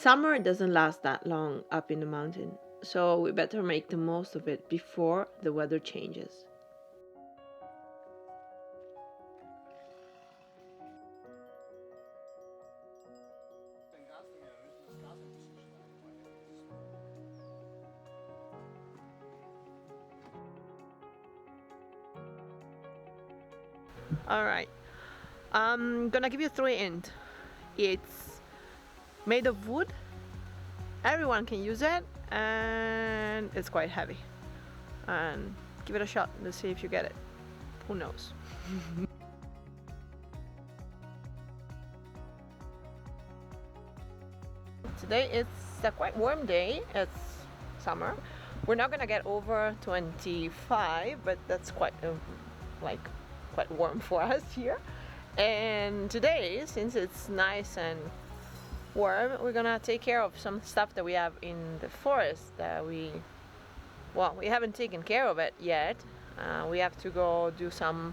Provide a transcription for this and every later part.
Summer doesn't last that long up in the mountain, so we better make the most of it before the weather changes. All right, I'm gonna give you three hints. It's made of wood, everyone can use it, and it's quite heavy. And give it a shot, let's see if you get it. Who knows? Today it's a quite warm day, it's summer. We're not gonna get over 25, but that's quite like quite warm for us here. And today, since it's nice and warm, we're gonna take care of some stuff that we have in the forest that we haven't taken care of it yet. We have to go do some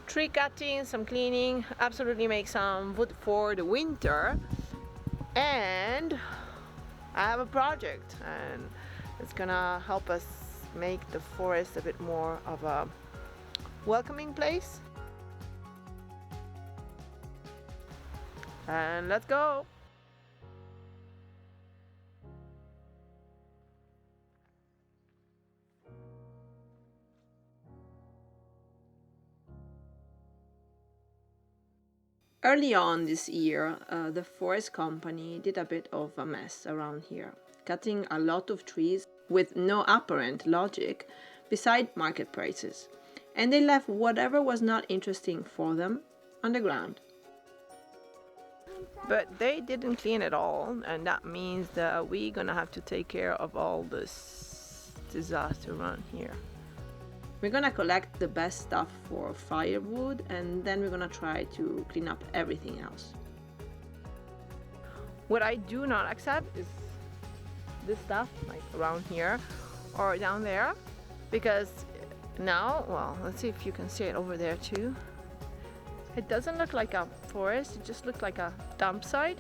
tree cutting, some cleaning, absolutely make some wood for the winter. And I have a project, and it's gonna help us make the forest a bit more of a welcoming place. And let's go! Early on this year, the forest company did a bit of a mess around here, cutting a lot of trees with no apparent logic beside market prices, and they left whatever was not interesting for them on the ground. But they didn't clean it all, and that means that we're gonna have to take care of all this disaster around here. We're gonna collect the best stuff for firewood, and then we're gonna try to clean up everything else. What I do not accept is this stuff, like around here or down there, because now, well, let's see if you can see it over there too. It doesn't look like a forest, it just looks like a dump site.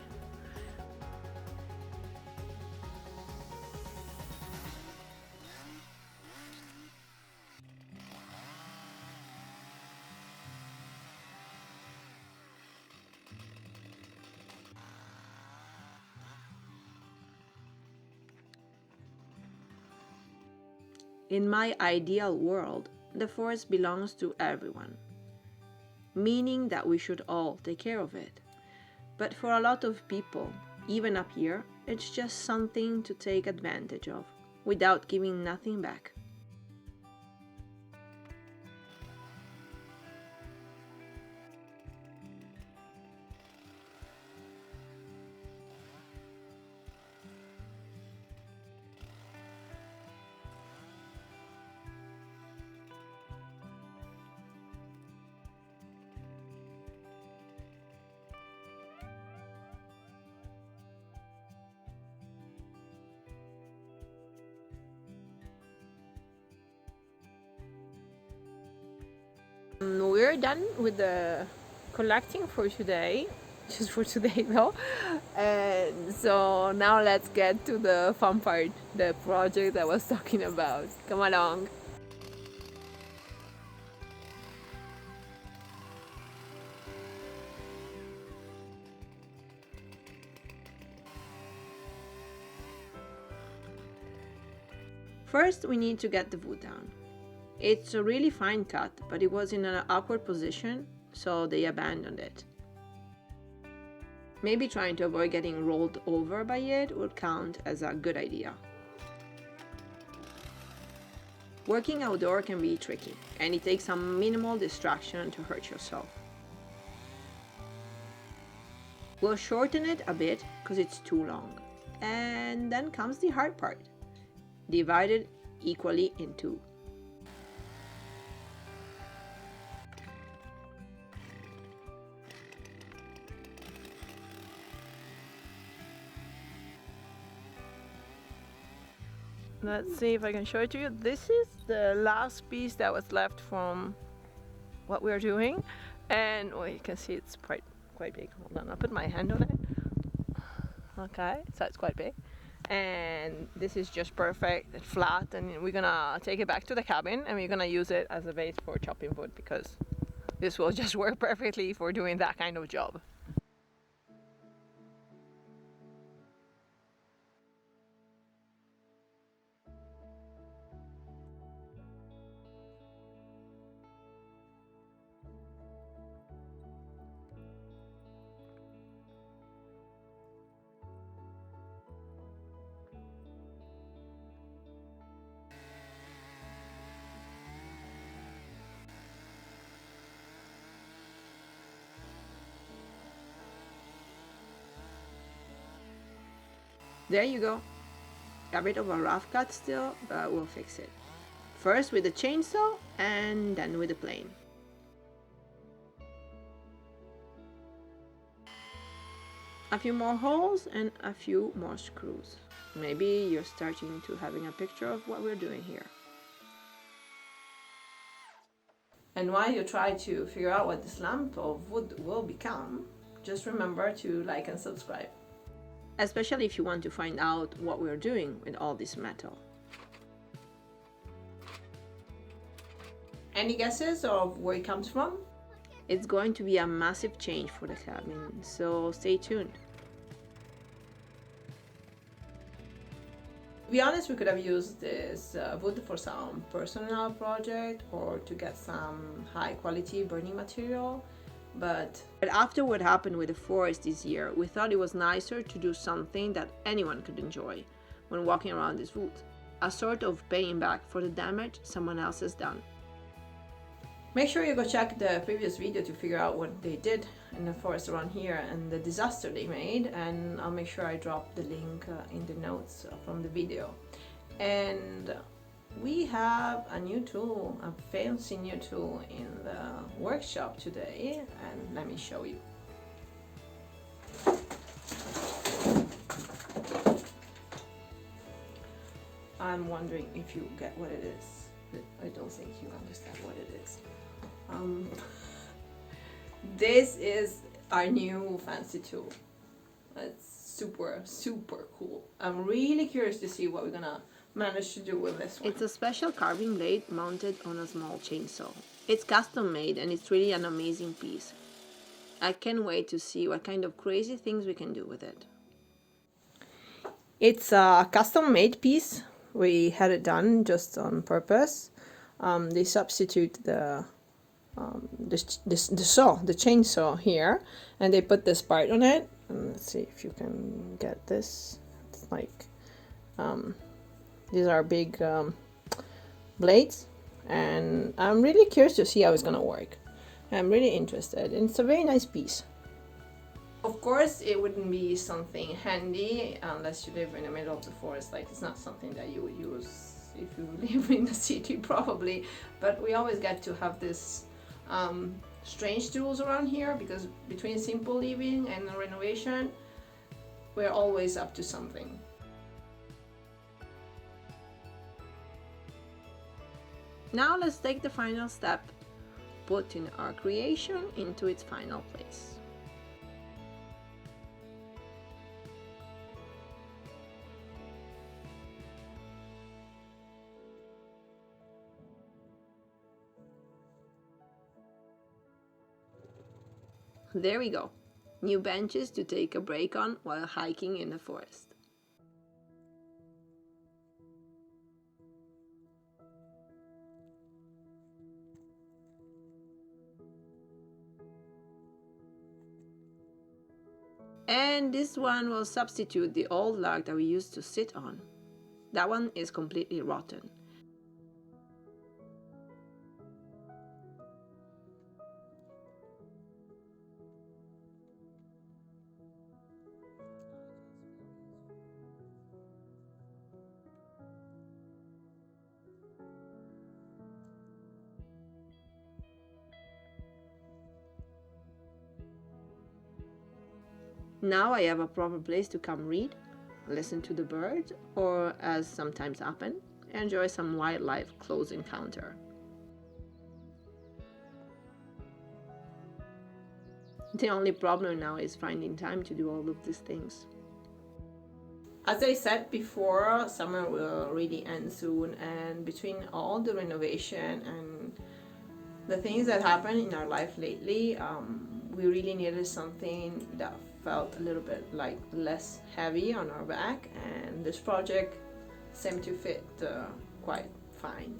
In my ideal world, the forest belongs to everyone, meaning that we should all take care of it. But for a lot of people, even up here, it's just something to take advantage of, without giving nothing back. We're done with the collecting for today, just for today though. And so now let's get to the fun part, the project I was talking about. Come along. First, we need to get the wood down. It's a really fine cut, but it was in an awkward position, so they abandoned it. Maybe trying to avoid getting rolled over by it would count as a good idea. Working outdoor can be tricky, and it takes some minimal distraction to hurt yourself. We'll shorten it a bit because it's too long. And then comes the hard part. Divide it equally in two. Let's see if I can show it to you. This is the last piece that was left from what we're doing, and well, you can see it's quite big. Hold on, I'll put my hand on it. Okay, so it's quite big. And this is just perfect, it's flat, and we're gonna take it back to the cabin and we're gonna use it as a base for chopping wood because this will just work perfectly for doing that kind of job. There you go. A bit of a rough cut still, but we'll fix it. First with the chainsaw and then with the plane. A few more holes and a few more screws. Maybe you're starting to having a picture of what we're doing here. And while you try to figure out what this lump of wood will become, just remember to like and subscribe. Especially if you want to find out what we're doing with all this metal. Any guesses of where it comes from? It's going to be a massive change for the cabin, so stay tuned. To be honest, we could have used this wood for some personal project or to get some high quality burning material. But after what happened with the forest this year, we thought it was nicer to do something that anyone could enjoy when walking around this wood. A sort of paying back for the damage someone else has done. Make sure you go check the previous video to figure out what they did in the forest around here and the disaster they made, and I'll make sure I drop the link in the notes from the video. And we have a new tool, a fancy new tool in the workshop today, and let me show you. I'm wondering if you get what it is. I don't think you understand what it is. This is our new fancy tool. It's super cool. I'm really curious to see what we're gonna manage to do with this one. It's a special carving blade mounted on a small chainsaw. It's custom made and it's really an amazing piece. I can't wait to see what kind of crazy things we can do with it. It's a custom made piece. We had it done just on purpose. They substitute the chainsaw here, and they put this part on it. And let's see if you can get this. It's like these are big blades, and I'm really curious to see how it's gonna work. I'm really interested. It's a very nice piece. Of course, it wouldn't be something handy unless you live in the middle of the forest. Like, it's not something that you would use if you live in the city, probably. But we always get to have this strange tools around here because between simple living and renovation, we're always up to something. Now let's take the final step, putting our creation into its final place. There we go. New benches to take a break on while hiking in the forest. And this one will substitute the old log that we used to sit on. That one is completely rotten. Now I have a proper place to come read, listen to the birds, or, as sometimes happen, enjoy some wildlife close encounter. The only problem now is finding time to do all of these things. As I said before, summer will really end soon, and between all the renovation and the things that happened in our life lately, we really needed something that felt a little bit like less heavy on our back, and this project seemed to fit quite fine.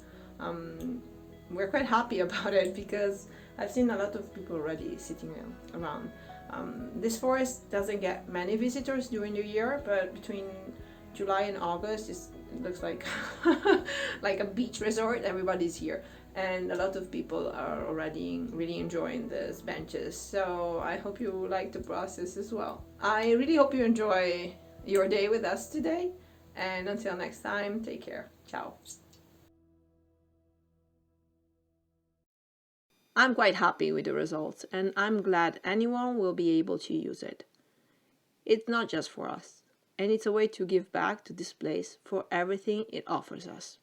We're quite happy about it because I've seen a lot of people already sitting around. This forest doesn't get many visitors during the year, but between July and August, it looks like like a beach resort. Everybody's here, and a lot of people are already really enjoying these benches. So I hope you like the process as well. I really hope you enjoy your day with us today, and until next time, take care. Ciao. I'm quite happy with the results, and I'm glad anyone will be able to use it. It's not just for us, and it's a way to give back to this place for everything it offers us.